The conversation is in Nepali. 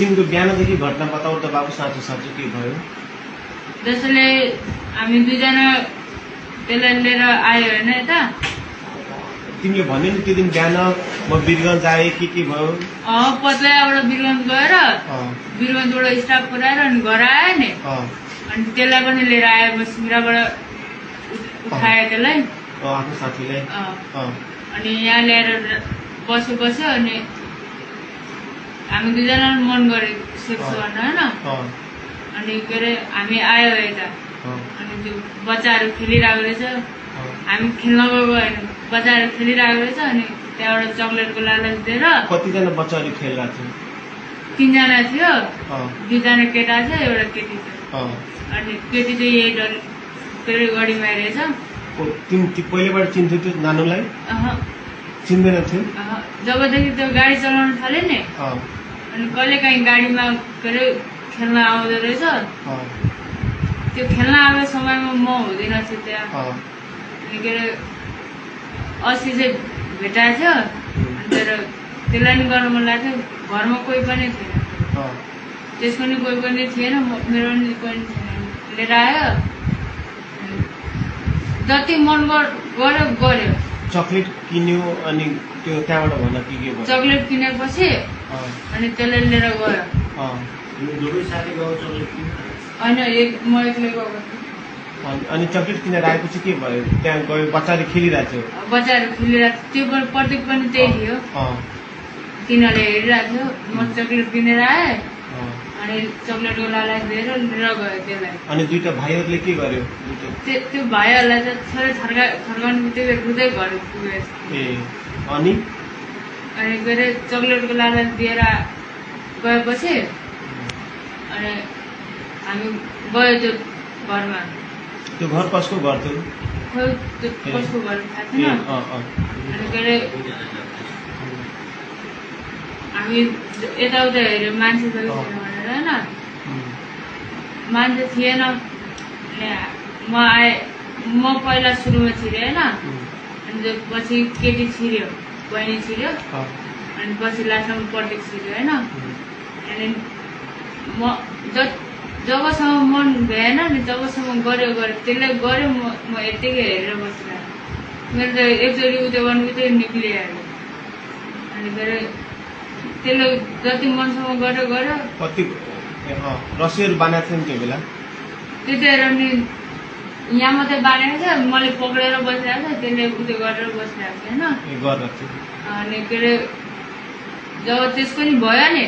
दिनको बिहानदेखि घटना बताऊ त बाबु, साँचो साँचो के भयो? जसले हामी दुईजना त्यसलाई लिएर आयो होइन यता। तिमीले भन्यो नि त्यो दिन बिहान म वीरगञ्ज आएँ के भयो? पत्लैयाबाट वीरगञ्ज गएर वीरगञ्जबाट स्टाफ पुऱ्याएर अनि घर आयो नि। अनि त्यसलाई पनि लिएर आयो, म सिमराबाट उठाएँ त्यसलाई, आफ्नो साथीलाई। अनि यहाँ ल्याएर बस्यो अनि हामी दुईजना मन गरे सेक्स गर्न होइन। अनि के अरे हामी आयो यता, अनि त्यो बच्चाहरू खेलिरहेको रहेछ, हामी खेल्न गएको होइन, बच्चाहरू खेलिरहेको रहेछ। अनि त्यहाँबाट चक्लेटको लालच दिएर। कतिजना बच्चाहरू खेलिरहेको थियो? 3 जना थियो, 2 जना केटा थियो, एउटा केटी थियो। अनि केटी चाहिँ यही के अरे गढीमा रहेछ। पहिलेबाट चिन्थ्यो त्यो नानुलाई? चिन्दैन थियो। जबदेखि त्यो गाडी चलाउन थाल्यो नि, अनि कहिले काहीँ गाडीमा के अरे खेल्न आउँदो रहेछ। त्यो खेल्न आएको समयमा म हुँदैन थिएँ त्यहाँ। अनि के अरे अस्ति चाहिँ भेटाएको थियो। तर त्यसलाई नि गर्न मन लाग्थ्यो, घरमा कोही पनि थिएन, त्यसको नि कोही पनि थिएन, मेरो नि कोही पनि थिएन। लिएर आयो, जति मन गर्यो। चक्लेट किन्यो अनि त्यो त्यहाँबाट भन के भयो? चक्लेट किनेपछि अनि त्यसलाई लिएर गयो। होइन, म एक्लै गएको थिएँ। अनि चक्लेट किनेर आएपछि के भयो? त्यहाँ गयो, बच्चाहरू खेलिरहेको थियो। बच्चाहरू खेलिरहेको थियो, त्यो प्रतीक पनि त्यही थियो। तिनीहरूले हेरिरहेको थियो। म चक्लेट किनेर आएँ, अनि चक्लेटको लालच दिएर लिएर गयो त्यसलाई। अनि दुईटा भाइहरूले के गर्यो? त्यो भाइहरूलाई चाहिँ थोरै थर्काउनु बित्तिकै रुँदै घर पुगेछ। अनि के अरे चक्लेटको लालच दिएर गएपछि अनि हामी गयो त्यो घरमा। त्यो घर कसको घर थियो? कसको घर थाहा थिएन। अनि के अरे हामी यताउता हेऱ्यो, मान्छे त भनेर होइन, मान्छे थिएन। म आएँ, म पहिला सुरुमा छिरेँ होइन। अनि पछि केटी छिर्यो, बहिनी छिर्यो, अनि पछि लास्टमा प्रतीक छिर्यो होइन। अनि म जबसम्म मन भएन नि तबसम्म गऱ्यो त्यसलाई गऱ्यो। म यत्तिकै हेरेर बसिरहेँ। मेरो त एकचोटि उयो गर्नु बित्तिकै निक्लिहाल्यो। अनि के अरे त्यसले जति मनसम्म गऱ्यो। कति रस्सीहरू बाँधेको थियो नि त्यो बेला? त्यतिखेर नि यहाँ मात्रै बाँधेको थियो, मैले पक्रेर बसिरहेको थिएँ, त्यसले उयो गरेर बसिरहेको थियो होइन। अनि के अरे जब त्यसको नि भयो नि,